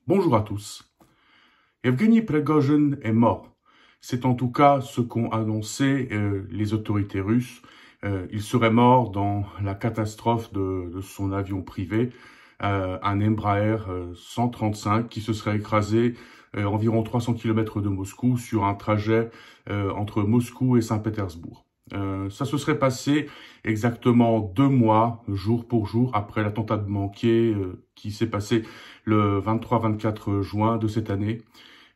Bonjour à tous. Evgeny Prigojine est mort. C'est en tout cas ce qu'ont annoncé les autorités russes. Il serait mort dans la catastrophe de son avion privé, un Embraer 135 qui se serait écrasé environ 300 km de Moscou sur un trajet entre Moscou et Saint-Pétersbourg. Ça se serait passé exactement 2 mois, jour pour jour, après l'attentat manqué qui s'est passé le 23-24 juin de cette année.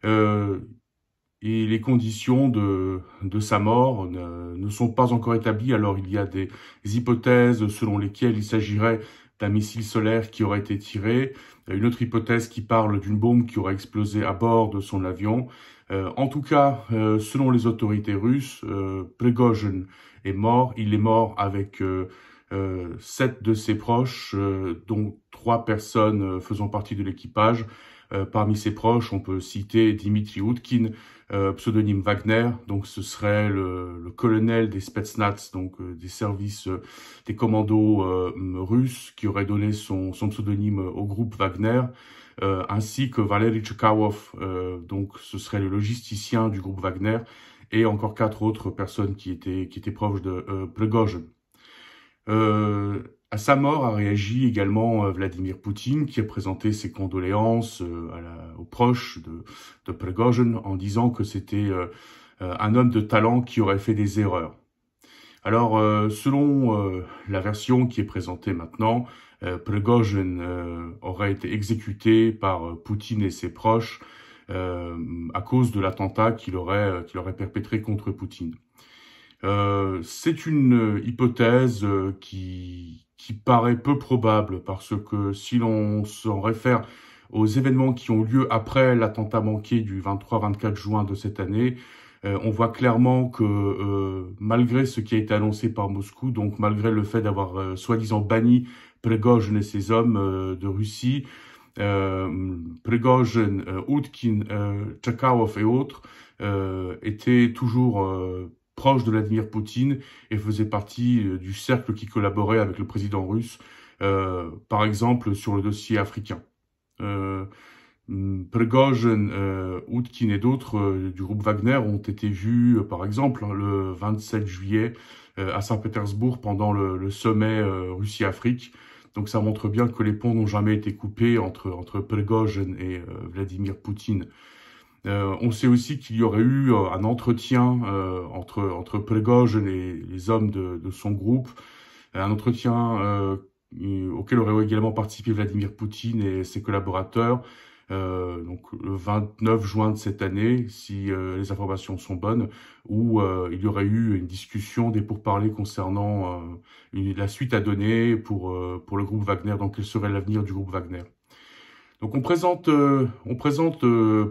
Et les conditions de sa mort ne sont pas encore établies. Alors il y a des hypothèses selon lesquelles il s'agirait d'un missile solaire qui aurait été tiré, une autre hypothèse qui parle d'une bombe qui aurait explosé à bord de son avion. En tout cas, selon les autorités russes, Prigojine est mort. Il est mort avec 7 de ses proches, dont 3 personnes faisant partie de l'équipage. Parmi ses proches, on peut citer Dimitri Utkin, pseudonyme Wagner. Donc ce serait le colonel des Spetsnaz, donc des services des commandos russes, qui aurait donné son pseudonyme au groupe Wagner, ainsi que Valery Chekhavov, donc ce serait le logisticien du groupe Wagner, et encore 4 autres personnes qui étaient proches de Prigojine. À sa mort a réagi également Vladimir Poutine, qui a présenté ses condoléances aux proches de Prigojine en disant que c'était un homme de talent qui aurait fait des erreurs. Alors, selon la version qui est présentée maintenant, Prigojine aurait été exécuté par Poutine et ses proches à cause de l'attentat qu'il aurait perpétré contre Poutine. C'est une hypothèse qui paraît peu probable parce que si l'on s'en réfère aux événements qui ont lieu après l'attentat manqué du 23-24 juin de cette année, on voit clairement que malgré ce qui a été annoncé par Moscou, donc malgré le fait d'avoir soi-disant banni Prigojine et ses hommes de Russie, Prigojine, Utkin, Chekhavov et autres étaient toujours proche de Vladimir Poutine et faisait partie du cercle qui collaborait avec le président russe, par exemple sur le dossier africain. Prigojine, Utkin et d'autres du groupe Wagner ont été vus, par exemple, le 27 juillet à Saint-Pétersbourg pendant le sommet Russie-Afrique. Donc ça montre bien que les ponts n'ont jamais été coupés entre Prigojine et Vladimir Poutine. On sait aussi qu'il y aurait eu un entretien entre Prigojine et les hommes de son groupe, un entretien auquel auraient également participé Vladimir Poutine et ses collaborateurs, donc le 29 juin de cette année, si les informations sont bonnes, où il y aurait eu une discussion, des pourparlers concernant la suite à donner pour le groupe Wagner, donc quel serait l'avenir du groupe Wagner. Donc on présente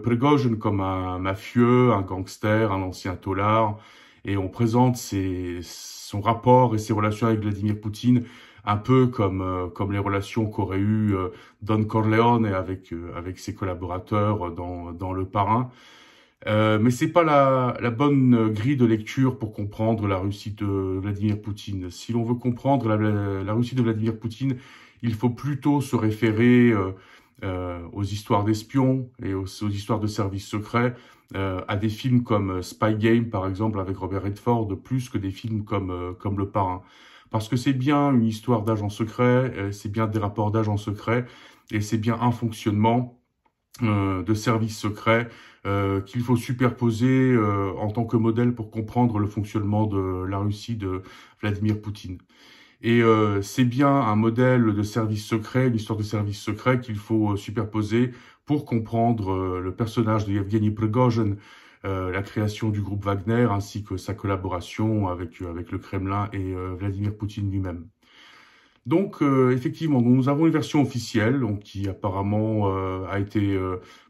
Prigojine comme un mafieux, un gangster, un ancien taulard, et on présente son rapport et ses relations avec Vladimir Poutine un peu comme les relations qu'aurait eu Don Corleone avec ses collaborateurs dans Le Parrain. Mais c'est pas la bonne grille de lecture pour comprendre la Russie de Vladimir Poutine. Si l'on veut comprendre la Russie de Vladimir Poutine, il faut plutôt se référer aux histoires d'espions et aux histoires de services secrets, à des films comme Spy Game, par exemple, avec Robert Redford, plus que des films comme Le Parrain. Parce que c'est bien une histoire d'agents secrets, c'est bien des rapports d'agents secrets, et c'est bien un fonctionnement de services secrets qu'il faut superposer en tant que modèle pour comprendre le fonctionnement de la Russie de Vladimir Poutine. Et c'est bien un modèle de service secret, une histoire de service secret qu'il faut superposer pour comprendre le personnage de Evgeny Prigojine, la création du groupe Wagner, ainsi que sa collaboration avec le Kremlin et Vladimir Poutine lui-même. Donc, effectivement, nous avons une version officielle, donc qui apparemment a été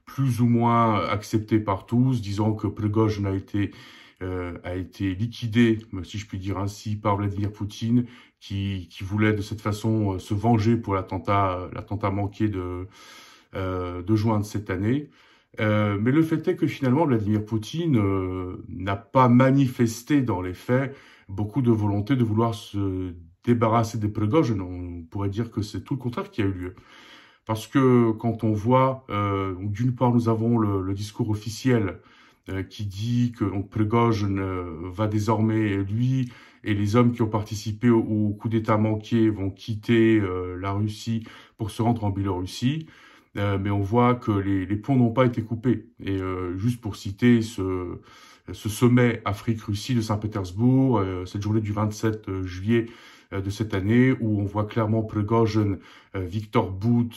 plus ou moins acceptée par tous, disant que Prigojine a été liquidé, si je puis dire ainsi, par Vladimir Poutine, qui voulait de cette façon se venger pour l'attentat manqué de juin de cette année. Mais le fait est que finalement, Vladimir Poutine n'a pas manifesté dans les faits beaucoup de volonté de vouloir se débarrasser de Prigojine. On pourrait dire que c'est tout le contraire qui a eu lieu. Parce que quand on voit, d'une part, nous avons le discours officiel qui dit que Prigozhin va désormais, lui et les hommes qui ont participé au coup d'État manqué vont quitter la Russie pour se rendre en Biélorussie. Mais on voit que les ponts n'ont pas été coupés. Et juste pour citer ce sommet Afrique-Russie de Saint-Pétersbourg, cette journée du 27 juillet de cette année, où on voit clairement Prigozhin, Viktor Bout,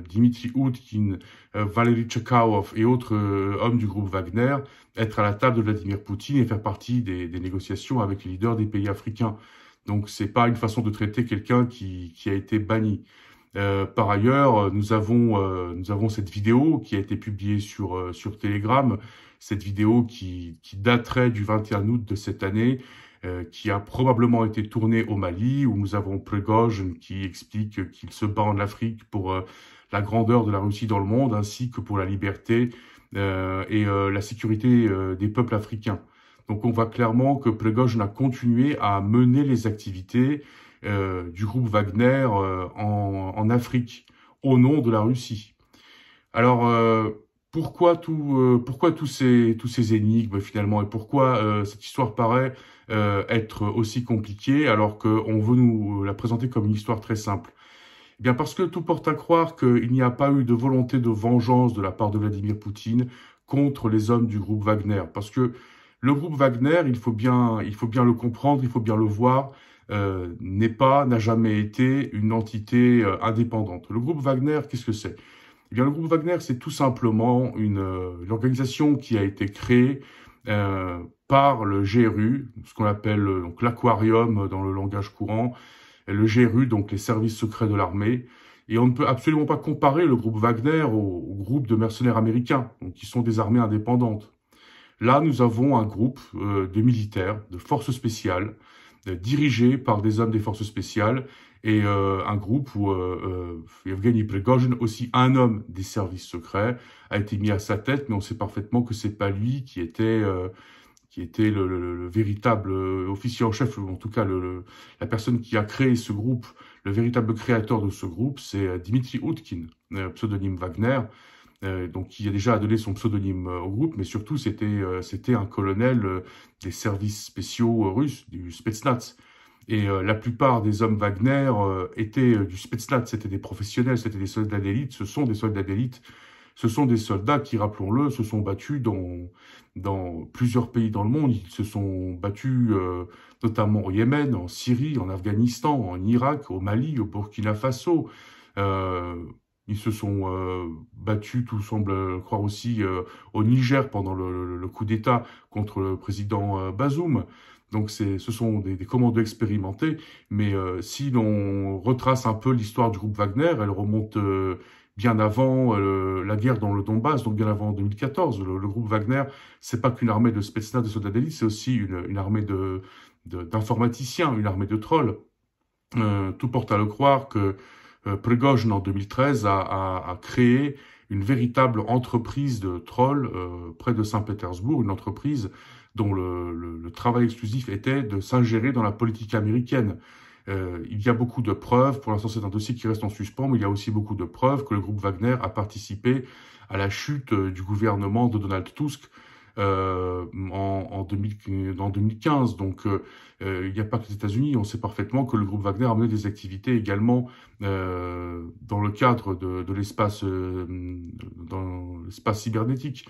Dmitri Utkin, Valery Chekhov et autres hommes du groupe Wagner être à la table de Vladimir Poutine et faire partie des négociations avec les leaders des pays africains. Donc c'est pas une façon de traiter quelqu'un qui a été banni. Par ailleurs, nous avons cette vidéo qui a été publiée sur Telegram, cette vidéo qui daterait du 21 août de cette année, qui a probablement été tournée au Mali, où nous avons Prigozhin qui explique qu'il se bat en Afrique pour la grandeur de la Russie dans le monde, ainsi que pour la liberté et la sécurité des peuples africains. Donc on voit clairement que Prigozhin a continué à mener les activités du groupe Wagner en Afrique, au nom de la Russie. Alors, pourquoi tous ces énigmes finalement, et pourquoi cette histoire paraît être aussi compliquée alors qu'on veut nous la présenter comme une histoire très simple? Eh bien parce que tout porte à croire qu'il n'y a pas eu de volonté de vengeance de la part de Vladimir Poutine contre les hommes du groupe Wagner. Parce que le groupe Wagner, il faut bien le comprendre, il faut bien le voir, n'a jamais été une entité indépendante. Le groupe Wagner, qu'est-ce que c'est? Eh bien, le groupe Wagner, c'est tout simplement une organisation qui a été créée par le GRU, ce qu'on appelle donc l'aquarium dans le langage courant, et le GRU, donc les services secrets de l'armée. Et on ne peut absolument pas comparer le groupe Wagner au groupe de mercenaires américains, donc qui sont des armées indépendantes. Là, nous avons un groupe de militaires, de forces spéciales, dirigé par des hommes des forces spéciales, et un groupe où Evgeny Prigozhin, aussi un homme des services secrets, a été mis à sa tête, mais on sait parfaitement que c'est pas lui qui était le véritable officier en chef, ou en tout cas la personne qui a créé ce groupe. Le véritable créateur de ce groupe, c'est Dmitri Utkin, pseudonyme Wagner, donc qui a déjà donné son pseudonyme au groupe, mais surtout c'était un colonel des services spéciaux russes, du Spetsnaz. Et la plupart des hommes Wagner étaient du Spetsnaz, c'était des professionnels, c'était des soldats d'élite, ce sont des soldats d'élite, ce sont des soldats qui, rappelons-le, se sont battus dans plusieurs pays dans le monde. Ils se sont battus notamment au Yémen, en Syrie, en Afghanistan, en Irak, au Mali, au Burkina Faso. Ils se sont battus, tout semble croire aussi, au Niger pendant le coup d'État contre le président Bazoum. Donc ce sont des commandos expérimentés, mais si l'on retrace un peu l'histoire du groupe Wagner, elle remonte bien avant la guerre dans le Donbass, donc bien avant 2014. Le groupe Wagner, c'est pas qu'une armée de Spetsnaz, de soldats d'élite, c'est aussi une armée d'informaticiens, une armée de trolls. Tout porte à le croire que Prigozhin, en 2013, a créé une véritable entreprise de trolls près de Saint-Pétersbourg, une entreprise dont le travail exclusif était de s'ingérer dans la politique américaine. Il y a beaucoup de preuves, pour l'instant c'est un dossier qui reste en suspens, mais il y a aussi beaucoup de preuves que le groupe Wagner a participé à la chute du gouvernement de Donald Tusk en 2015. Donc il n'y a pas que les États-Unis, on sait parfaitement que le groupe Wagner a mené des activités également dans le cadre de l'espace dans l'espace cybernétique.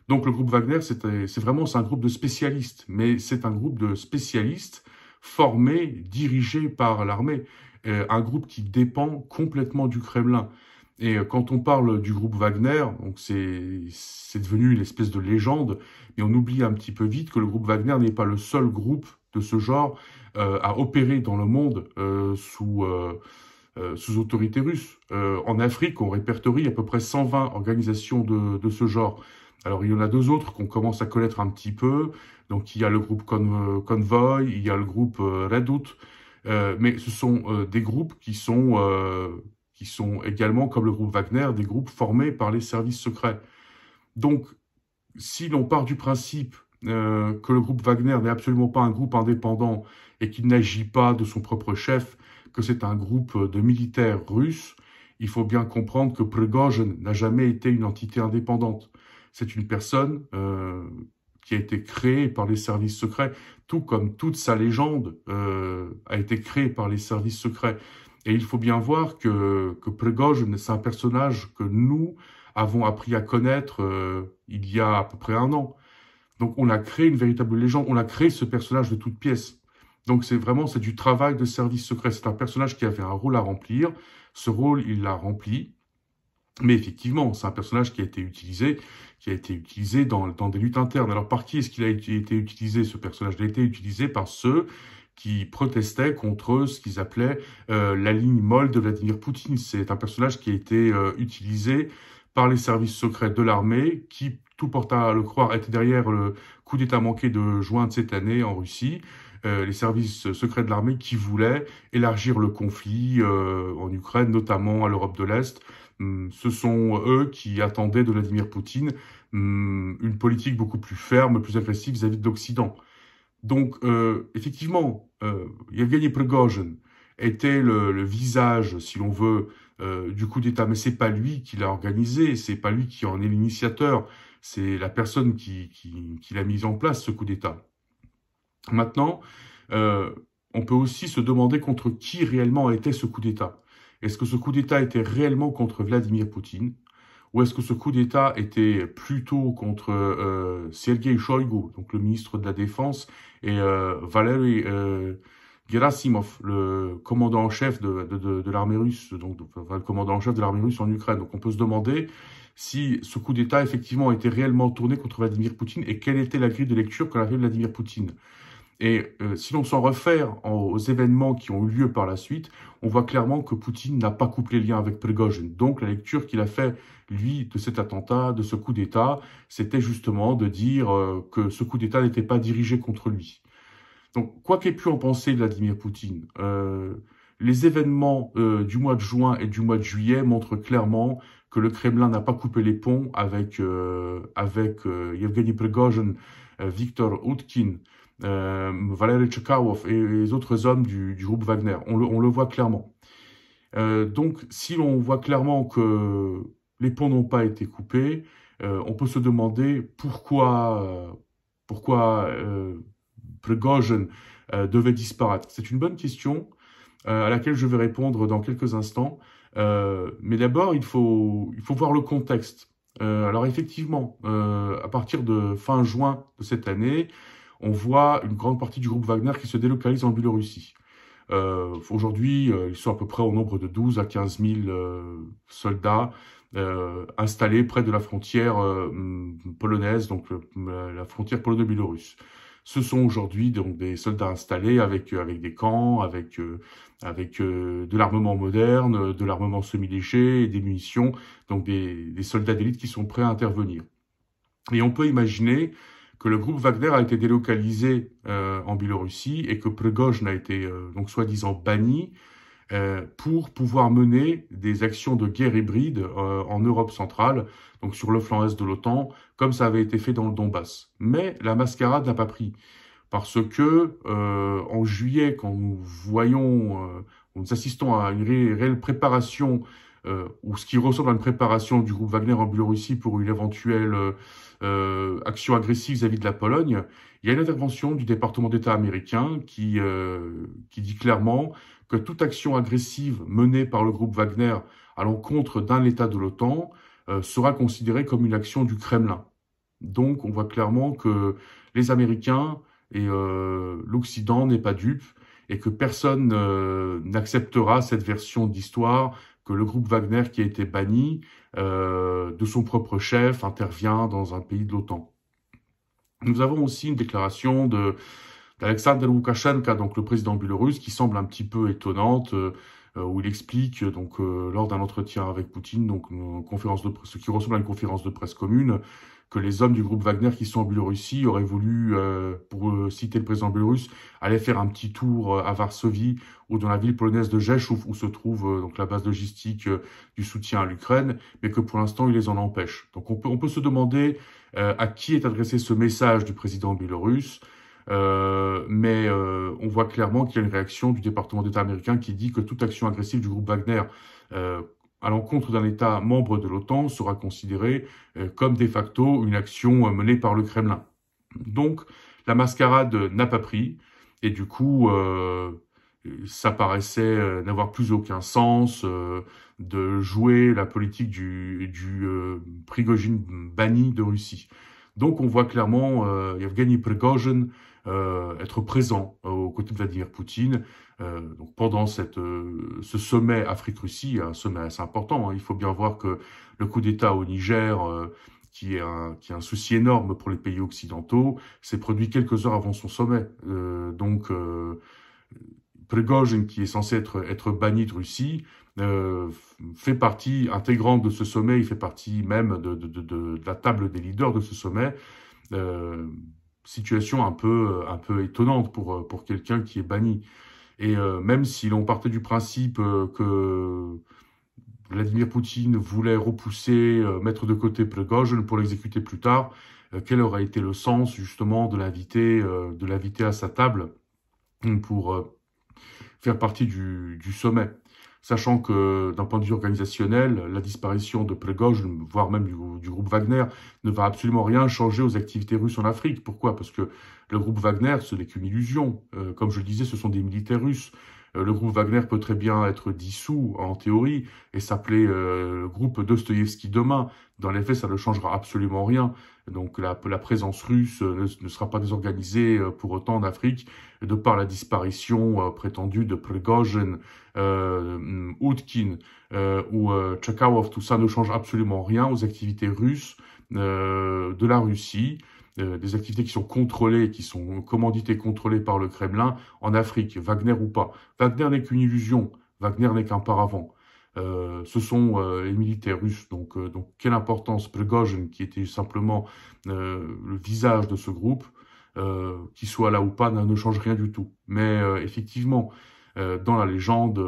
Donc le groupe Wagner, c'est un groupe de spécialistes, mais c'est un groupe de spécialistes formés, dirigés par l'armée, un groupe qui dépend complètement du Kremlin. Et quand on parle du groupe Wagner, donc c'est devenu une espèce de légende, mais on oublie un petit peu vite que le groupe Wagner n'est pas le seul groupe de ce genre à opérer dans le monde sous autorité russe. En Afrique, on répertorie à peu près 120 organisations de ce genre. Alors, il y en a deux autres qu'on commence à connaître un petit peu. Donc, il y a le groupe Convoy, il y a le groupe Redout. Mais ce sont des groupes qui sont également, comme le groupe Wagner, des groupes formés par les services secrets. Donc, si l'on part du principe que le groupe Wagner n'est absolument pas un groupe indépendant et qu'il n'agit pas de son propre chef, que c'est un groupe de militaires russes, il faut bien comprendre que Prigozhin n'a jamais été une entité indépendante. C'est une personne qui a été créée par les services secrets, tout comme toute sa légende a été créée par les services secrets. Et il faut bien voir que Prigozhin, c'est un personnage que nous avons appris à connaître il y a à peu près un an. Donc on a créé une véritable légende, on a créé ce personnage de toutes pièces. Donc c'est du travail de service secret. C'est un personnage qui avait un rôle à remplir. Ce rôle, il l'a rempli. Mais effectivement, c'est un personnage qui a été utilisé dans des luttes internes. Alors par qui est-ce qu'il a été utilisé, ce personnage? Il a été utilisé par ceux qui protestaient contre ce qu'ils appelaient la ligne molle de Vladimir Poutine. C'est un personnage qui a été utilisé par les services secrets de l'armée, qui, tout porte à le croire, était derrière le coup d'État manqué de juin de cette année en Russie. Les services secrets de l'armée qui voulaient élargir le conflit en Ukraine, notamment à l'Europe de l'Est. Ce sont eux qui attendaient de Vladimir Poutine une politique beaucoup plus ferme, plus agressive vis-à-vis de l'Occident. Donc, effectivement, Yevgeny Prigozhin était le visage, si l'on veut, du coup d'État, mais c'est pas lui qui l'a organisé, c'est pas lui qui en est l'initiateur, c'est la personne qui l'a mis en place, ce coup d'État. Maintenant, on peut aussi se demander contre qui réellement était ce coup d'État. Est-ce que ce coup d'État était réellement contre Vladimir Poutine? Ou est-ce que ce coup d'État était plutôt contre Sergei Shoigu, donc le ministre de la Défense, et Valery Gerasimov, le commandant en chef de l'armée russe, donc le commandant en chef de l'armée russe en Ukraine. Donc on peut se demander si ce coup d'État effectivement était réellement tourné contre Vladimir Poutine et quelle était la grille de lecture qu'en avait Vladimir Poutine. Et si l'on s'en réfère aux événements qui ont eu lieu par la suite, on voit clairement que Poutine n'a pas coupé les liens avec Prigozhin. Donc la lecture qu'il a fait, lui, de cet attentat, de ce coup d'État, c'était justement de dire que ce coup d'État n'était pas dirigé contre lui. Donc, quoi qu'ait pu en penser Vladimir Poutine, les événements du mois de juin et du mois de juillet montrent clairement que le Kremlin n'a pas coupé les ponts avec Yevgeny Prigozhin, Viktor Utkin, Valery Chekarov et les autres hommes du groupe Wagner. On le voit clairement. Donc, si l'on voit clairement que les ponts n'ont pas été coupés, on peut se demander pourquoi Prigozhin devait disparaître. C'est une bonne question à laquelle je vais répondre dans quelques instants. Mais d'abord, il faut voir le contexte. Alors effectivement, à partir de fin juin de cette année, on voit une grande partie du groupe Wagner qui se délocalise en Biélorussie. Aujourd'hui, ils sont à peu près au nombre de 12 à 15 000 soldats installés près de la frontière polonaise, donc la frontière polono-biélorusse. Ce sont aujourd'hui donc des soldats installés avec des camps, avec de l'armement moderne, de l'armement semi-léger et des munitions, donc des soldats d'élite qui sont prêts à intervenir. Et on peut imaginer que le groupe Wagner a été délocalisé en Biélorussie et que Prigozhin a été donc soi-disant banni pour pouvoir mener des actions de guerre hybride en Europe centrale, donc sur le flanc est de l'OTAN, comme ça avait été fait dans le Donbass. Mais la mascarade n'a pas pris, parce que en juillet, quand nous assistons à une réelle préparation, ou ce qui ressemble à une préparation du groupe Wagner en Biélorussie pour une éventuelle action agressive vis-à-vis de la Pologne, il y a une intervention du département d'État américain qui dit clairement que toute action agressive menée par le groupe Wagner à l'encontre d'un État de l'OTAN sera considérée comme une action du Kremlin. Donc on voit clairement que les Américains et l'Occident n'est pas dupe et que personne n'acceptera cette version d'histoire que le groupe Wagner qui a été banni de son propre chef intervient dans un pays de l'OTAN. Nous avons aussi une déclaration d'Alexander Loukachenko, donc le président biélorusse, qui semble un petit peu étonnante, où il explique donc lors d'un entretien avec Poutine, donc ce qui ressemble à une conférence de presse commune, que les hommes du groupe Wagner qui sont en Biélorussie auraient voulu, pour citer le président biélorusse, aller faire un petit tour à Varsovie ou dans la ville polonaise de Rzeszów où se trouve donc la base logistique du soutien à l'Ukraine, mais que pour l'instant, il les en empêche. Donc on peut se demander à qui est adressé ce message du président biélorusse, mais on voit clairement qu'il y a une réaction du département d'État américain qui dit que toute action agressive du groupe Wagner à l'encontre d'un État membre de l'OTAN sera considérée comme de facto une action menée par le Kremlin. Donc, la mascarade n'a pas pris, et du coup, ça paraissait n'avoir plus aucun sens de jouer la politique du Prigojine banni de Russie. Donc, on voit clairement Yevgeny Prigojine être présent aux côtés de Vladimir Poutine donc pendant ce sommet Afrique-Russie, un sommet assez important. Hein. Il faut bien voir que le coup d'État au Niger, qui est un souci énorme pour les pays occidentaux, s'est produit quelques heures avant son sommet. Prigojine, qui est censé être banni de Russie, fait partie intégrante de ce sommet. Il fait partie même de la table des leaders de ce sommet. Situation un peu étonnante pour quelqu'un qui est banni. Et même si l'on partait du principe que Vladimir Poutine voulait repousser, mettre de côté Prigojine pour l'exécuter plus tard, quel aurait été le sens justement de l'inviter à sa table pour faire partie du sommet, sachant que d'un point de vue organisationnel, la disparition de Prigojine, voire même du groupe Wagner, ne va absolument rien changer aux activités russes en Afrique. Pourquoi? Parce que le groupe Wagner, ce n'est qu'une illusion. Comme je le disais, ce sont des militaires russes. Le groupe Wagner peut très bien être dissous en théorie et s'appeler le groupe Dostoïevski demain. Dans les faits, ça ne changera absolument rien. Donc la présence russe ne sera pas désorganisée pour autant en Afrique, de par la disparition prétendue de Prigojine, Utkin ou Tchakov. Tout ça ne change absolument rien aux activités russes de la Russie. Des activités qui sont contrôlées, qui sont commanditées, contrôlées par le Kremlin en Afrique, Wagner ou pas. Wagner n'est qu'une illusion, Wagner n'est qu'un paravent. Ce sont les militaires russes. Donc quelle importance Prigojine, qui était simplement le visage de ce groupe, qu'il soit là ou pas, ne change rien du tout. Mais effectivement, dans la légende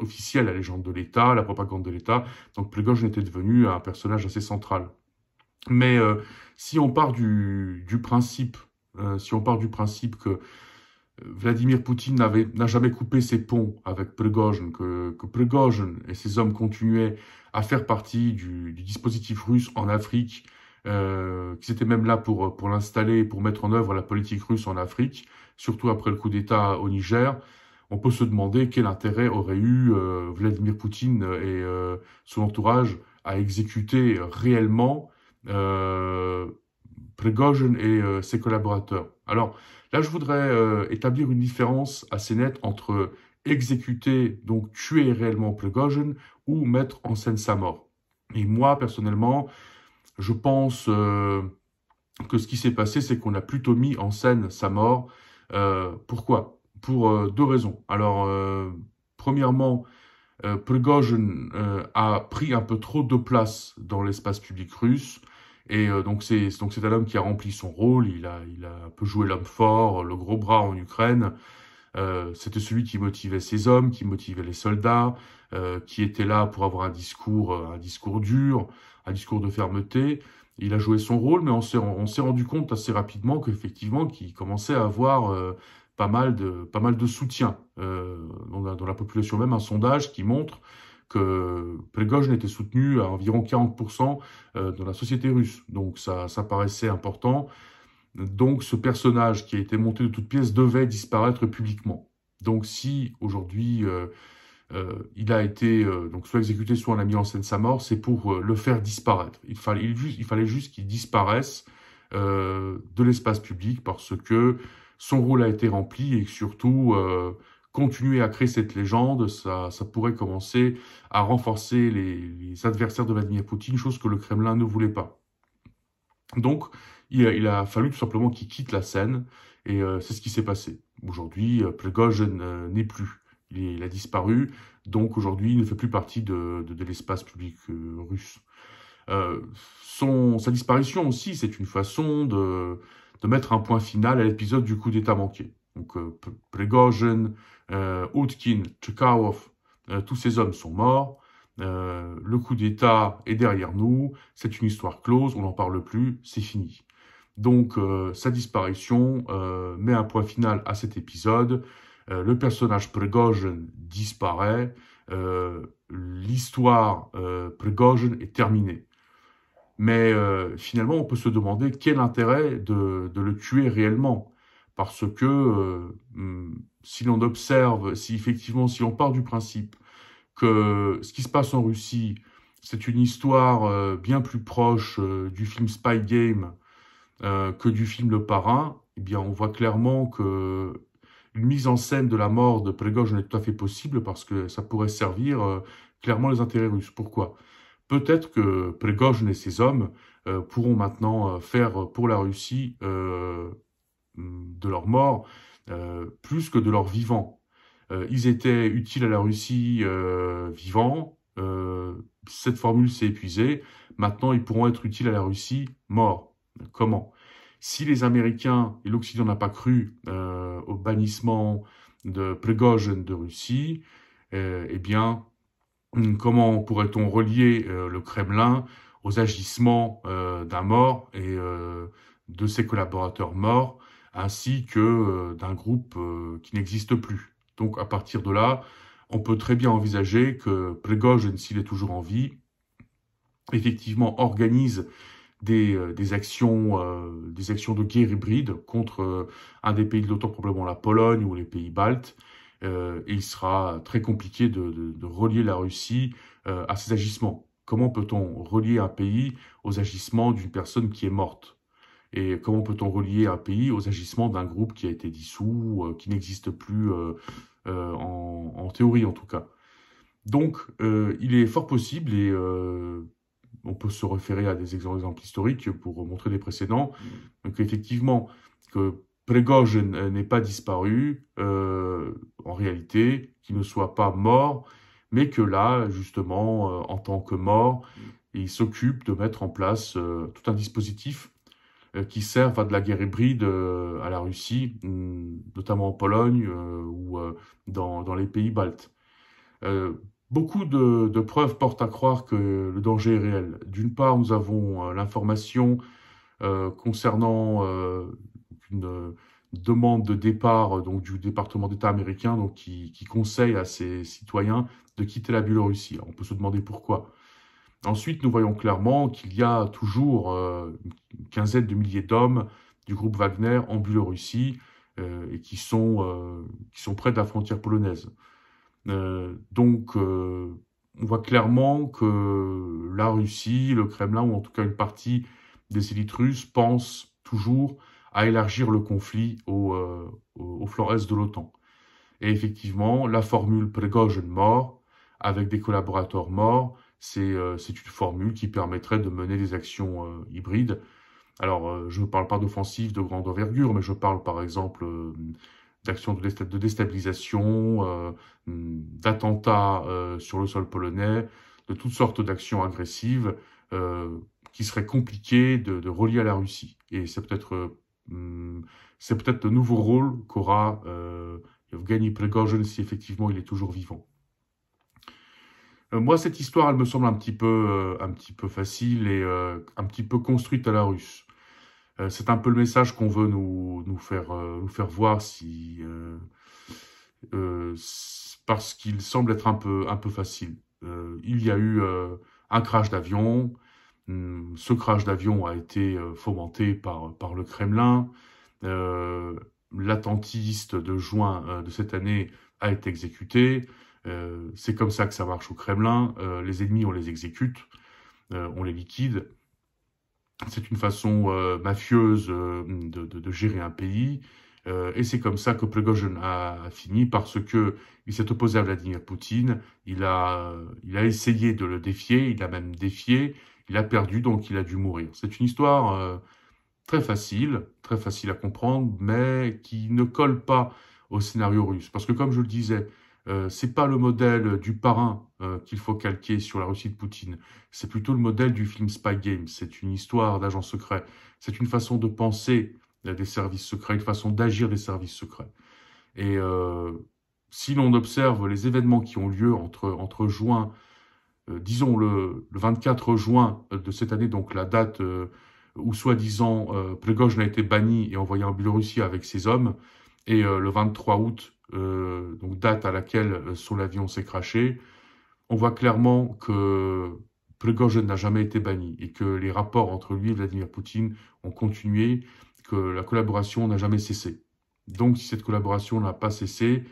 officielle, la légende de l'État, la propagande de l'État, donc Prigojine était devenu un personnage assez central. Mais si on part du principe que Vladimir Poutine n'a jamais coupé ses ponts avec Prigojine, que Prigojine et ses hommes continuaient à faire partie du dispositif russe en Afrique, qu'ils étaient même là pour l'installer, pour mettre en œuvre la politique russe en Afrique, surtout après le coup d'État au Niger, on peut se demander quel intérêt aurait eu Vladimir Poutine et son entourage à exécuter réellement Prigojine et ses collaborateurs. Alors là, je voudrais établir une différence assez nette entre exécuter, donc tuer réellement Prigojine, ou mettre en scène sa mort. Et moi, personnellement, je pense que ce qui s'est passé, c'est qu'on a plutôt mis en scène sa mort. Pourquoi? Pour deux raisons. Alors, premièrement, Prigojine a pris un peu trop de place dans l'espace public russe. Et donc c'est un homme qui a rempli son rôle. Il a un peu joué l'homme fort, le gros bras en Ukraine. C'était celui qui motivait ses hommes, qui motivait les soldats, qui était là pour avoir un discours dur, un discours de fermeté. Il a joué son rôle, mais on s'est rendu compte assez rapidement qu'effectivement, qu'il commençait à avoir pas mal de soutien dans la population, même un sondage qui montre que Prigojine était soutenu à environ 40% dans la société russe. Donc ça paraissait important. Donc ce personnage qui a été monté de toutes pièces devait disparaître publiquement. Donc si aujourd'hui il a été donc soit exécuté, soit on a mis en scène sa mort, c'est pour le faire disparaître. Il fallait juste qu'il disparaisse de l'espace public parce que son rôle a été rempli et que surtout continuer à créer cette légende, ça pourrait commencer à renforcer les adversaires de Vladimir Poutine, chose que le Kremlin ne voulait pas. Donc, il a fallu tout simplement qu'il quitte la scène, et c'est ce qui s'est passé. Aujourd'hui, Prigojine n'est plus. Il a disparu, donc aujourd'hui, il ne fait plus partie de l'espace public russe. Sa disparition aussi, c'est une façon de mettre un point final à l'épisode du coup d'État manqué. Donc, Prigojine, Utkin, Tchakov, tous ces hommes sont morts. Le coup d'État est derrière nous. C'est une histoire close, on n'en parle plus, c'est fini. Donc, sa disparition met un point final à cet épisode. le personnage Prigozhin disparaît, l'histoire Prigozhin est terminée. Mais finalement, on peut se demander quel intérêt de le tuer réellement. Parce que si l'on observe, si effectivement, si on part du principe que ce qui se passe en Russie, c'est une histoire bien plus proche du film Spy Game que du film Le Parrain, eh bien, on voit clairement que une mise en scène de la mort de Prigozhin est tout à fait possible parce que ça pourrait servir clairement les intérêts russes. Pourquoi? Peut-être que Prigozhin et ses hommes pourront maintenant faire pour la Russie de leur mort plus que de leur vivant. Ils étaient utiles à la Russie vivants. Cette formule s'est épuisée. Maintenant, ils pourront être utiles à la Russie morts. Comment? Si les Américains et l'Occident n'ont pas cru au bannissement de Prigozhin de Russie, eh bien, comment pourrait-on relier le Kremlin aux agissements d'un mort et de ses collaborateurs morts, ainsi que d'un groupe qui n'existe plus? Donc à partir de là, on peut très bien envisager que Prigozhin, s'il est toujours en vie, effectivement organise des actions de guerre hybride contre un des pays de l'OTAN, probablement la Pologne ou les pays baltes. Et il sera très compliqué de relier la Russie à ces agissements. Comment peut-on relier un pays aux agissements d'une personne qui est morte? Et comment peut-on relier un pays aux agissements d'un groupe qui a été dissous, qui n'existe plus en théorie en tout cas? Donc, il est fort possible, et on peut se référer à des exemples historiques pour montrer des précédents, donc effectivement, que Prigozhin n'est pas disparu, en réalité, qu'il ne soit pas mort, mais que là, justement, en tant que mort, il s'occupe de mettre en place tout un dispositif qui servent à de la guerre hybride à la Russie, notamment en Pologne ou dans les pays baltes. Beaucoup de preuves portent à croire que le danger est réel. D'une part, nous avons l'information concernant une demande de départ donc du département d'État américain donc qui conseille à ses citoyens de quitter la Biélorussie. Alors, on peut se demander pourquoi. Ensuite, nous voyons clairement qu'il y a toujours une quinzaine de milliers d'hommes du groupe Wagner en Biélorussie et qui sont près de la frontière polonaise. Donc, on voit clairement que la Russie, le Kremlin, ou en tout cas une partie des élites russes, pensent toujours à élargir le conflit au flanc est de l'OTAN. Et effectivement, la formule Prigozhin mort, avec des collaborateurs morts, c'est une formule qui permettrait de mener des actions hybrides. Alors, je ne parle pas d'offensives de grande envergure, mais je parle par exemple d'actions de déstabilisation, d'attentats sur le sol polonais, de toutes sortes d'actions agressives qui seraient compliquées de relier à la Russie. Et c'est peut-être le nouveau rôle qu'aura Yevgeny Prigozhin si effectivement il est toujours vivant. Moi, cette histoire, elle me semble un petit peu facile et un petit peu construite à la russe. C'est un peu le message qu'on veut nous faire voir, parce qu'il semble être un peu facile. Il y a eu un crash d'avion. Ce crash d'avion a été fomenté par le Kremlin. L'attentiste de juin de cette année a été exécuté. C'est comme ça que ça marche au Kremlin. Les ennemis, on les exécute, on les liquide. C'est une façon mafieuse de gérer un pays. Et c'est comme ça que Prigozhin a fini, parce que il s'est opposé à Vladimir Poutine. Il a essayé de le défier, il a même défié. Il a perdu, donc il a dû mourir. C'est une histoire très facile à comprendre, mais qui ne colle pas au scénario russe. Parce que comme je le disais, c'est pas le modèle du parrain qu'il faut calquer sur la Russie de Poutine. C'est plutôt le modèle du film Spy Game. C'est une histoire d'agents secrets. C'est une façon de penser des services secrets, une façon d'agir des services secrets. Et si l'on observe les événements qui ont lieu entre juin, disons le 24 juin de cette année, donc la date où soi-disant Prigozhin a été banni et envoyé en Biélorussie avec ses hommes, Et le 23 août, donc date à laquelle son avion s'est crashé, on voit clairement que Prigozhin n'a jamais été banni et que les rapports entre lui et Vladimir Poutine ont continué, que la collaboration n'a jamais cessé. Donc si cette collaboration n'a pas cessé,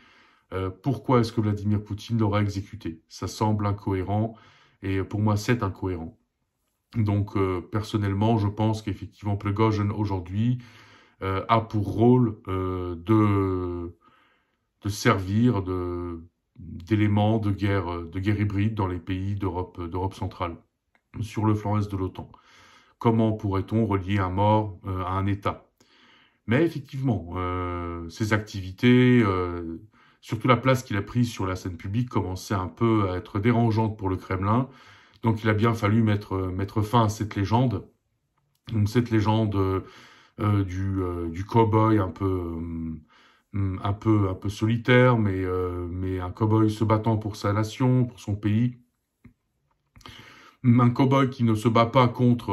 pourquoi est-ce que Vladimir Poutine l'aurait exécuté? Ça semble incohérent et pour moi c'est incohérent. Donc personnellement je pense qu'effectivement Prigozhin aujourd'hui a pour rôle de servir d'éléments de guerre hybride dans les pays d'Europe centrale, sur le flanc est de l'OTAN. Comment pourrait-on relier un mort à un État? Mais effectivement, ces activités, surtout la place qu'il a prise sur la scène publique, commençaient un peu à être dérangeantes pour le Kremlin. Donc il a bien fallu mettre fin à cette légende. Donc cette légende du cow-boy un peu solitaire, mais un cow-boy se battant pour sa nation, pour son pays. Un cow-boy qui ne se bat pas contre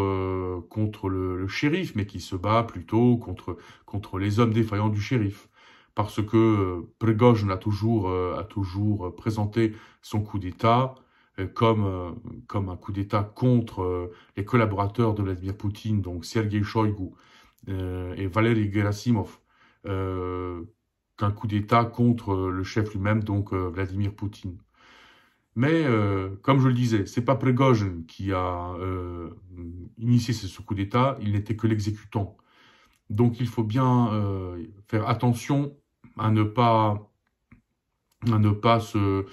le shérif, mais qui se bat plutôt contre les hommes défaillants du shérif. Parce que Prigozhin a toujours présenté son coup d'État comme un coup d'État contre les collaborateurs de Vladimir Poutine, donc Sergei Shoigu et Valery Gerasimov, qu'un coup d'État contre le chef lui-même, donc Vladimir Poutine. Mais, comme je le disais, c'est pas Prigozhin qui a initié ce coup d'État, il n'était que l'exécutant. Donc il faut bien faire attention à ne pas se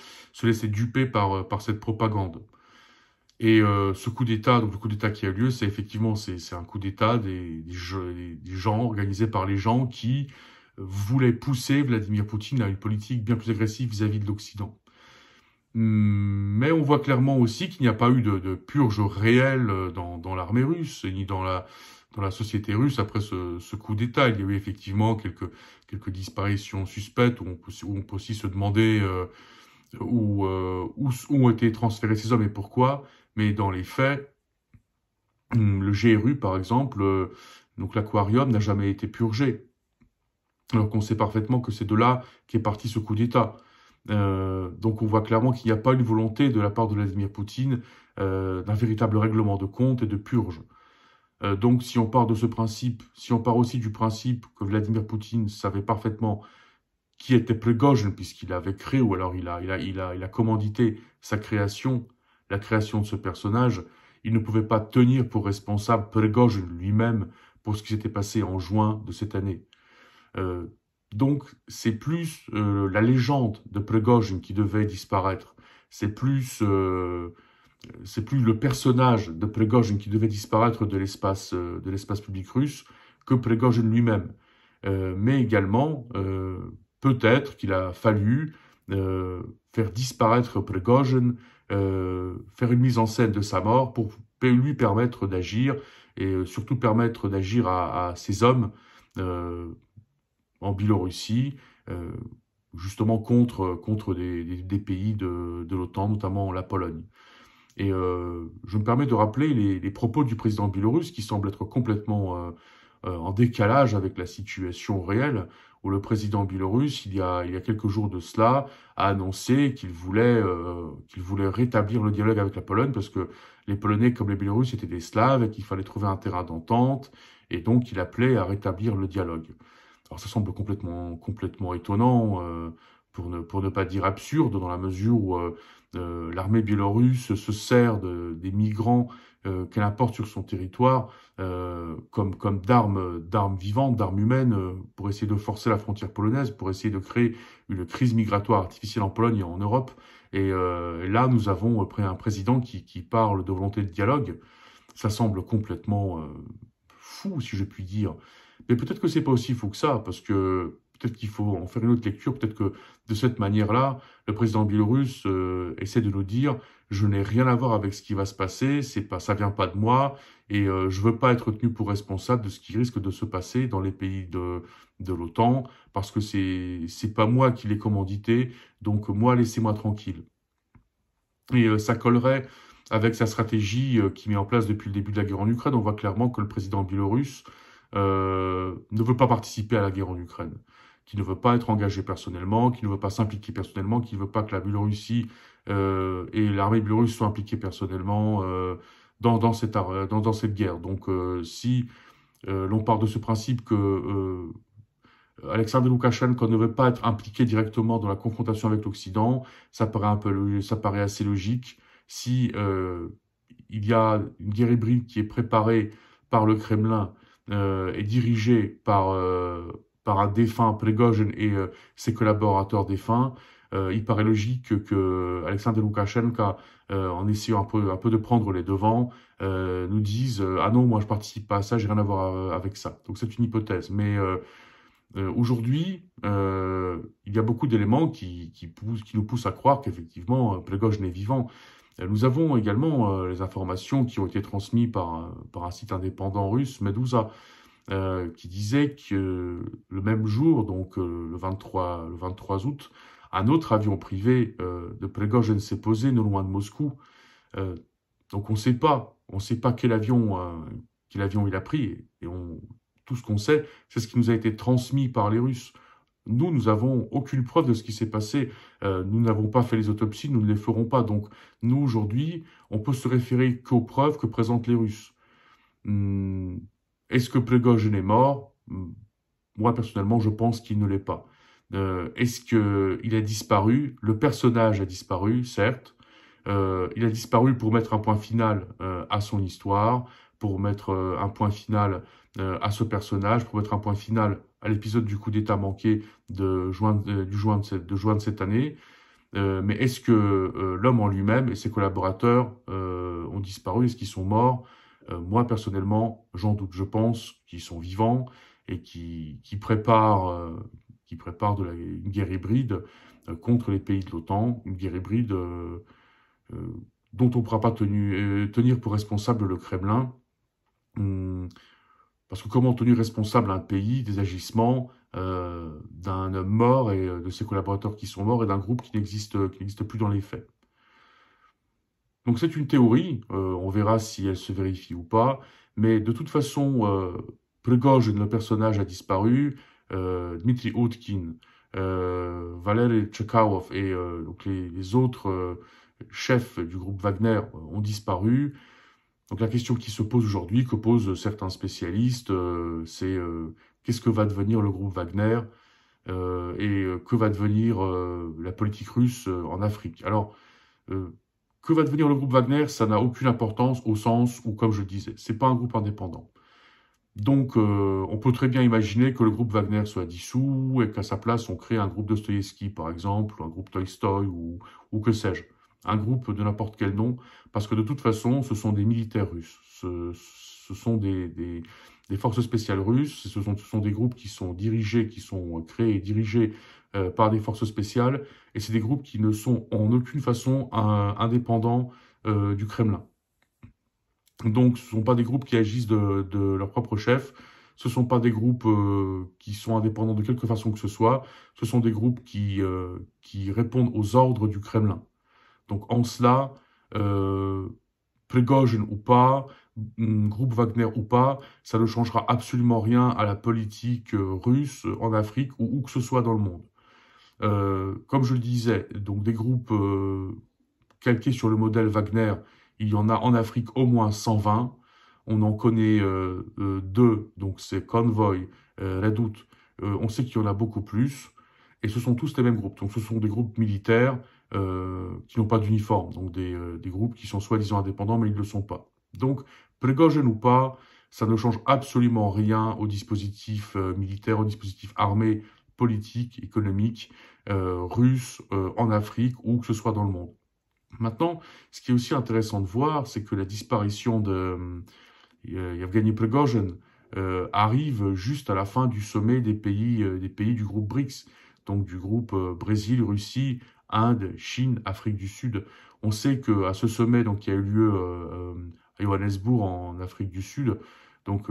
laisser duper par cette propagande. Et ce coup d'État, donc le coup d'État qui a lieu, c'est effectivement c'est un coup d'État des gens organisés par les gens qui voulaient pousser Vladimir Poutine à une politique bien plus agressive vis-à-vis de l'Occident. Mais on voit clairement aussi qu'il n'y a pas eu de purge réelle dans l'armée russe, ni dans la société russe après ce coup d'État. Il y a eu effectivement quelques disparitions suspectes où on peut aussi se demander où ont été transférés ces hommes et pourquoi. Mais dans les faits, le GRU, par exemple, donc l'aquarium n'a jamais été purgé. Alors qu'on sait parfaitement que c'est de là qu'est parti ce coup d'État. Donc on voit clairement qu'il n'y a pas une volonté de la part de Vladimir Poutine d'un véritable règlement de compte et de purge. Donc si on part de ce principe, si on part aussi du principe que Vladimir Poutine savait parfaitement qui était Prigozhin puisqu'il avait créé, ou alors il a commandité sa création, la création de ce personnage, il ne pouvait pas tenir pour responsable Prigozhin lui-même pour ce qui s'était passé en juin de cette année. Donc, c'est plus la légende de Prigozhin qui devait disparaître. C'est plus le personnage de Prigozhin qui devait disparaître de l'espace public russe que Prigozhin lui-même. Mais également, peut-être qu'il a fallu faire disparaître Prigozhin, faire une mise en scène de sa mort pour lui permettre d'agir et surtout permettre d'agir à ces hommes en Biélorussie, justement contre des pays de l'OTAN, notamment la Pologne. Et je me permets de rappeler les propos du président biélorusse qui semblent être complètement en décalage avec la situation réelle, où le président biélorusse, il y a quelques jours de cela, a annoncé qu'il voulait rétablir le dialogue avec la Pologne, parce que les Polonais, comme les Biélorusses, étaient des Slaves, et qu'il fallait trouver un terrain d'entente, et donc il appelait à rétablir le dialogue. Alors ça semble complètement étonnant, pour ne pas dire absurde, dans la mesure où l'armée biélorusse se sert des migrants qu'elle importe sur son territoire comme d'armes vivantes, d'armes humaines, pour essayer de forcer la frontière polonaise, pour essayer de créer une crise migratoire artificielle en Pologne et en Europe. Et là, nous avons un président qui parle de volonté de dialogue. Ça semble complètement fou, si je puis dire. Mais peut-être que c'est pas aussi fou que ça, parce que peut-être qu'il faut en faire une autre lecture. Peut-être que de cette manière-là, le président biélorusse essaie de nous dire: je n'ai rien à voir avec ce qui va se passer, ça vient pas de moi, et je veux pas être tenu pour responsable de ce qui risque de se passer dans les pays de l'OTAN, parce que c'est pas moi qui l'ai commandité, donc moi laissez-moi tranquille. Et ça collerait avec sa stratégie qu'il met en place depuis le début de la guerre en Ukraine. On voit clairement que le président biélorusse ne veut pas participer à la guerre en Ukraine, qui ne veut pas être engagé personnellement, qui ne veut pas s'impliquer personnellement, qui ne veut pas que la Biélorussie et l'armée biélorusse soient impliquées personnellement dans cette guerre. Donc, si l'on part de ce principe que Alexandre Loukachenko ne veut pas être impliqué directement dans la confrontation avec l'Occident, ça paraît assez logique. Si il y a une guerre hybride qui est préparée par le Kremlin et dirigée par un défunt Prigozhin et ses collaborateurs défunts, il paraît logique que Alexandre Loukachenko, en essayant un peu de prendre les devants, nous dise ah non, moi je participe pas à ça, j'ai rien à voir avec ça. Donc c'est une hypothèse, mais aujourd'hui, il y a beaucoup d'éléments qui nous poussent à croire qu'effectivement, Prigozhin est vivant. Nous avons également les informations qui ont été transmises par un site indépendant russe, Medusa, qui disait que le même jour, donc le 23 août, un autre avion privé de Prigozhin s'est posé non loin de Moscou. Donc on ne sait pas quel avion il a pris, et tout ce qu'on sait, c'est ce qui nous a été transmis par les Russes. Nous n'avons aucune preuve de ce qui s'est passé. Nous n'avons pas fait les autopsies, nous ne les ferons pas. Donc, nous, aujourd'hui, on peut se référer qu'aux preuves que présentent les Russes. Est-ce que Prigozhin est mort? Moi, personnellement, je pense qu'il ne l'est pas. Est-ce qu'il a disparu? Le personnage a disparu, certes. Il a disparu pour mettre un point final à son histoire, pour mettre un point final à ce personnage, pour mettre un point final à l'épisode du coup d'État manqué de juin de cette année. Mais est-ce que l'homme en lui-même et ses collaborateurs ont disparu? Est-ce qu'ils sont morts? Moi, personnellement, j'en doute. Je pense qu'ils sont vivants et qui préparent une guerre hybride contre les pays de l'OTAN, une guerre hybride dont on ne pourra pas tenir pour responsable le Kremlin. Parce que comment tenir responsable un pays des agissements d'un homme mort et de ses collaborateurs qui sont morts et d'un groupe qui n'existe plus dans les faits. Donc c'est une théorie, on verra si elle se vérifie ou pas, mais de toute façon, Prigozhin, le personnage, a disparu, Dmitri Utkin, Valery Chekalov et donc les autres chefs du groupe Wagner ont disparu. Donc la question qui se pose aujourd'hui, que posent certains spécialistes, c'est qu'est-ce que va devenir le groupe Wagner et que va devenir la politique russe en Afrique. Alors, que va devenir le groupe Wagner? Ça n'a aucune importance au sens où, comme je le disais, c'est pas un groupe indépendant. Donc, on peut très bien imaginer que le groupe Wagner soit dissous et qu'à sa place, on crée un groupe Dostoïevski, par exemple, ou un groupe Tolstoï, ou que sais-je. Un groupe de n'importe quel nom, parce que de toute façon, ce sont des militaires russes. Ce sont des forces spéciales russes, ce sont des groupes qui sont dirigés, qui sont créés et dirigés par des forces spéciales, et c'est des groupes qui ne sont en aucune façon indépendants du Kremlin. Donc, ce ne sont pas des groupes qui agissent de leur propre chef, ce ne sont pas des groupes qui sont indépendants de quelque façon que ce soit, ce sont des groupes qui répondent aux ordres du Kremlin. Donc, en cela, Prigozhin ou pas, groupe Wagner ou pas, ça ne changera absolument rien à la politique russe en Afrique ou où que ce soit dans le monde. Comme je le disais, donc des groupes calqués sur le modèle Wagner, il y en a en Afrique au moins 120. On en connaît deux, donc c'est Convoy, Redout. On sait qu'il y en a beaucoup plus. Et ce sont tous les mêmes groupes. Donc ce sont des groupes militaires qui n'ont pas d'uniforme. Donc des groupes qui sont soi-disant indépendants, mais ils ne le sont pas. Donc, Prigozhin ou pas, ça ne change absolument rien au dispositif militaire, au dispositif armé, politique, économique, russe, en Afrique ou que ce soit dans le monde. Maintenant, ce qui est aussi intéressant de voir, c'est que la disparition de Yevgeny Prigozhin arrive juste à la fin du sommet des pays du groupe BRICS, donc du groupe Brésil, Russie, Inde, Chine, Afrique du Sud. On sait qu'à ce sommet donc, qui a eu lieu à Johannesburg en Afrique du Sud, donc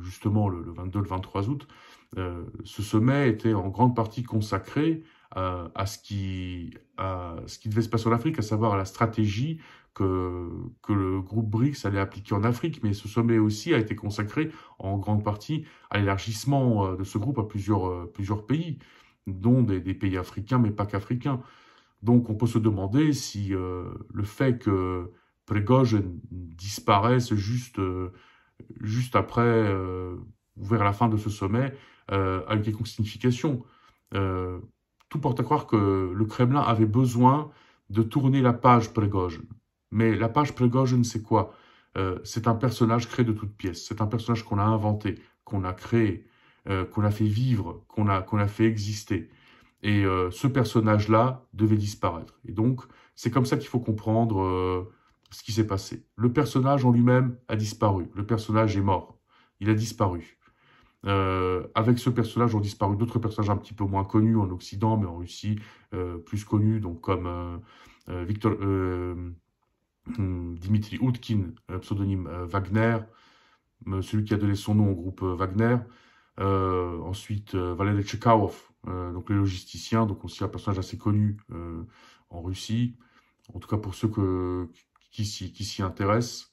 justement le 22, le 23 août, ce sommet était en grande partie consacré à ce qui devait se passer en Afrique, à savoir à la stratégie que le groupe BRICS allait appliquer en Afrique, mais ce sommet aussi a été consacré en grande partie à l'élargissement de ce groupe à plusieurs pays, dont des pays africains, mais pas qu'africains. Donc on peut se demander si le fait que Prigozhin disparaisse juste après, vers la fin de ce sommet, a une quelconque signification. Euh, Tout porte à croire que le Kremlin avait besoin de tourner la page Prigozhin. Mais la page Prigozhin, c'est quoi? C'est un personnage créé de toutes pièces. C'est un personnage qu'on a inventé, qu'on a créé, qu'on a fait vivre, qu'on a fait exister. Et ce personnage-là devait disparaître. Et donc, c'est comme ça qu'il faut comprendre ce qui s'est passé. Le personnage en lui-même a disparu. Le personnage est mort. Il a disparu. Avec ce personnage ont disparu d'autres personnages un petit peu moins connus en Occident, mais en Russie, plus connus, donc comme Dimitri Utkin, pseudonyme Wagner, celui qui a donné son nom au groupe Wagner. Ensuite, Valery Tchekhov, donc les logisticiens, donc aussi un personnage assez connu en Russie, en tout cas pour ceux qui s'y intéressent.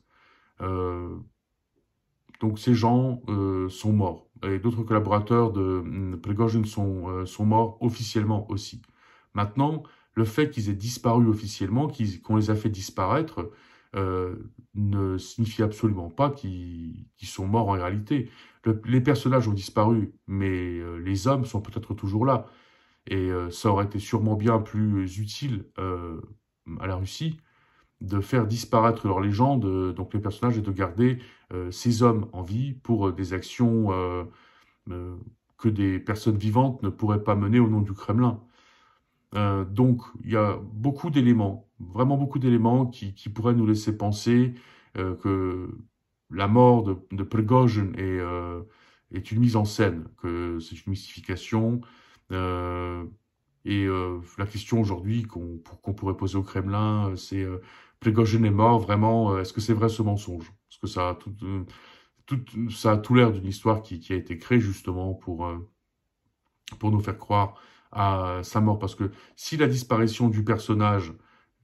Donc ces gens sont morts. Et d'autres collaborateurs de Prigozhin sont morts officiellement aussi. Maintenant, le fait qu'ils aient disparu officiellement, qu'on les a fait disparaître, ne signifie absolument pas qu'ils sont morts en réalité. Les personnages ont disparu, mais les hommes sont peut-être toujours là. Et ça aurait été sûrement bien plus utile à la Russie de faire disparaître leur légende, donc les personnages, et de garder ces hommes en vie pour des actions que des personnes vivantes ne pourraient pas mener au nom du Kremlin. Donc, il y a beaucoup d'éléments, vraiment beaucoup d'éléments qui pourraient nous laisser penser que la mort de Prigozhin est une mise en scène, que c'est une mystification. La question aujourd'hui qu'on pourrait poser au Kremlin, c'est Prigozhin est mort, vraiment, est-ce que c'est vrai ce mensonge? Parce que ça a tout l'air d'une histoire qui a été créée justement pour nous faire croire à sa mort. Parce que si la disparition du personnage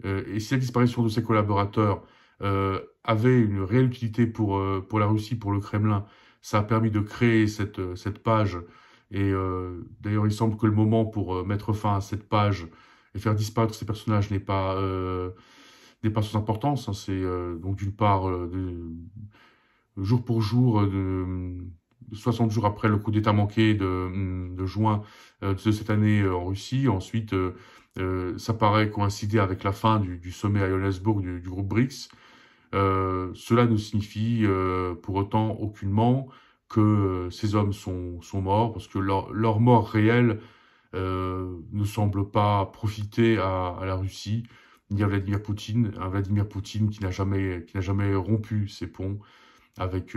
et si la disparition de ses collaborateurs avait une réelle utilité pour la Russie, pour le Kremlin, ça a permis de créer cette page. Et d'ailleurs, il semble que le moment pour mettre fin à cette page et faire disparaître ces personnages n'est pas sans importance. Hein. C'est donc d'une part, jour pour jour, 60 jours après le coup d'État manqué de juin de cette année en Russie. Ensuite, ça paraît coïncider avec la fin du sommet à Johannesburg du groupe BRICS. Cela ne signifie pour autant aucunement que ces hommes sont morts, parce que leur mort réelle ne semble pas profiter à la Russie, ni à Vladimir Poutine, un Vladimir Poutine qui n'a jamais rompu ses ponts avec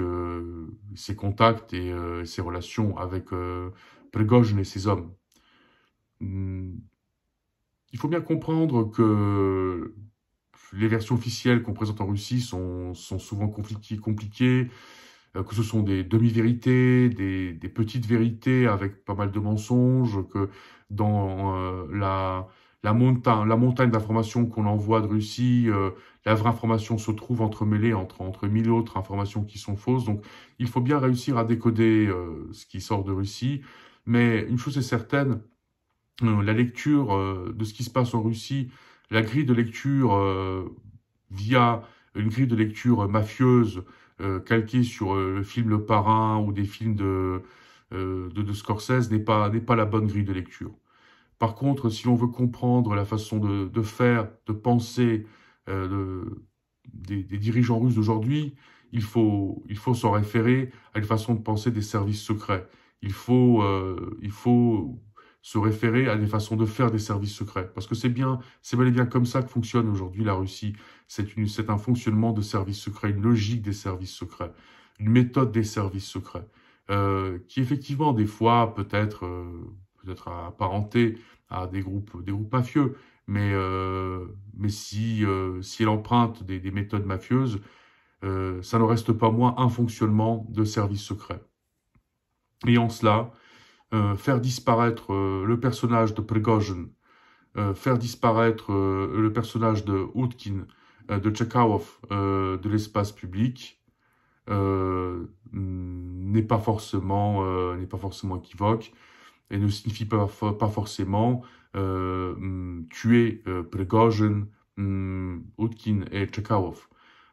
ses contacts et ses relations avec Prigozhin et ses hommes. Il faut bien comprendre que les versions officielles qu'on présente en Russie sont souvent compliquées, que ce sont des demi-vérités, des petites vérités avec pas mal de mensonges, que dans la montagne d'informations qu'on envoie de Russie, la vraie information se trouve entremêlée entre mille autres informations qui sont fausses. Donc, il faut bien réussir à décoder ce qui sort de Russie. Mais une chose est certaine, la lecture de ce qui se passe en Russie, la grille de lecture via une grille de lecture mafieuse calquée sur le film Le Parrain ou des films de Scorsese n'est pas la bonne grille de lecture. Par contre, si l'on veut comprendre la façon de faire, de penser des dirigeants russes d'aujourd'hui, il faut s'en référer à une façon de penser des services secrets. Il faut se référer à des façons de faire des services secrets. Parce que c'est bel et bien comme ça que fonctionne aujourd'hui la Russie. C'est un fonctionnement de services secrets, une logique des services secrets, une méthode des services secrets, qui effectivement, des fois, peut-être apparentée à des groupes mafieux, mais si elle emprunte des méthodes mafieuses, ça ne reste pas moins un fonctionnement de services secrets. Et en cela, faire disparaître le personnage de Prigozhin, faire disparaître le personnage de Utkin de Tchekhov de l'espace public n'est pas forcément équivoque et ne signifie pas forcément tuer Prigozhin, Outkin et Tchekhov,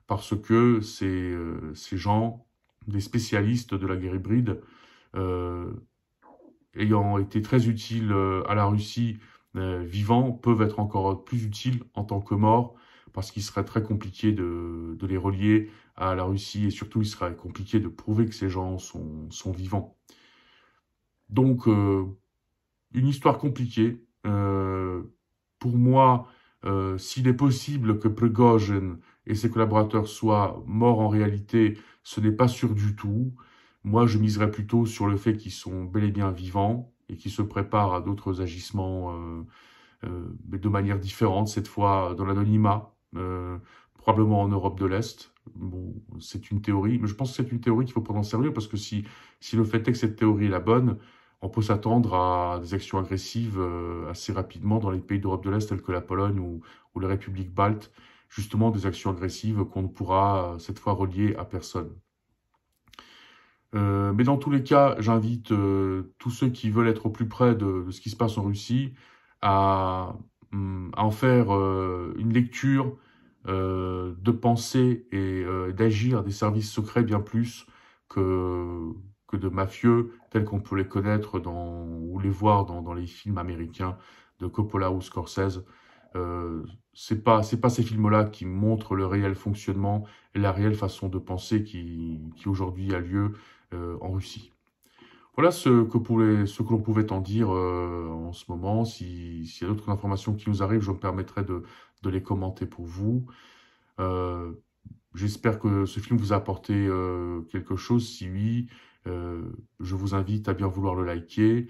parce que ces gens, des spécialistes de la guerre hybride, ayant été très utiles à la Russie vivants, peuvent être encore plus utiles en tant que morts, parce qu'il serait très compliqué de les relier à la Russie, et surtout il serait compliqué de prouver que ces gens sont vivants. Donc, une histoire compliquée. Pour moi, s'il est possible que Prigozhin et ses collaborateurs soient morts en réalité, ce n'est pas sûr du tout. Moi, je miserais plutôt sur le fait qu'ils sont bel et bien vivants et qu'ils se préparent à d'autres agissements, mais de manière différente, cette fois dans l'anonymat, probablement en Europe de l'Est. Bon, c'est une théorie, mais je pense que c'est une théorie qu'il faut prendre en sérieux, parce que si le fait est que cette théorie est la bonne, on peut s'attendre à des actions agressives assez rapidement dans les pays d'Europe de l'Est tels que la Pologne ou les républiques baltes, justement des actions agressives qu'on ne pourra cette fois relier à personne. Mais dans tous les cas, j'invite tous ceux qui veulent être au plus près de ce qui se passe en Russie à en faire une lecture de pensée et d'agir des services secrets bien plus que de mafieux tels qu'on peut les connaître ou les voir dans les films américains de Coppola ou Scorsese. C'est pas ces films-là qui montrent le réel fonctionnement et la réelle façon de penser qui aujourd'hui a lieu en Russie. Voilà ce que l'on pouvait en dire en ce moment. S'il y a d'autres informations qui nous arrivent, je me permettrai de les commenter pour vous. Euh, J'espère que ce film vous a apporté quelque chose. Si oui, je vous invite à bien vouloir le liker.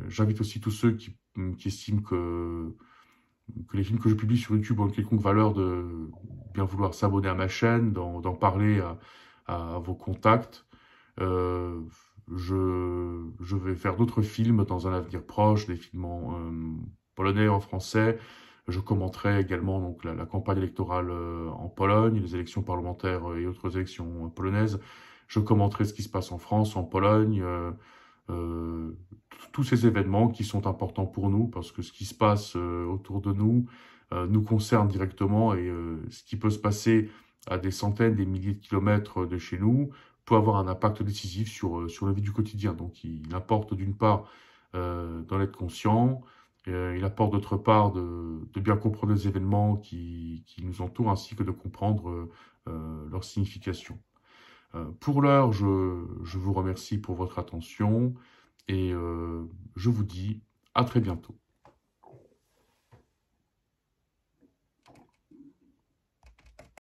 J'invite aussi tous ceux qui estiment que les films que je publie sur YouTube ont une quelconque valeur de bien vouloir s'abonner à ma chaîne, d'en parler à vos contacts. Euh, je vais faire d'autres films dans un avenir proche, des films en polonais, en français. Je commenterai également donc la campagne électorale en Pologne, les élections parlementaires et autres élections polonaises. Je commenterai ce qui se passe en France, en Pologne, euh, tous ces événements qui sont importants pour nous, parce que ce qui se passe autour de nous nous concerne directement, et ce qui peut se passer à des centaines, des milliers de kilomètres de chez nous peut avoir un impact décisif sur la vie du quotidien. Donc il importe d'une part d'en être conscient, il apporte d'autre part de bien comprendre les événements qui nous entourent, ainsi que de comprendre leur signification. Pour l'heure, je vous remercie pour votre attention et je vous dis à très bientôt.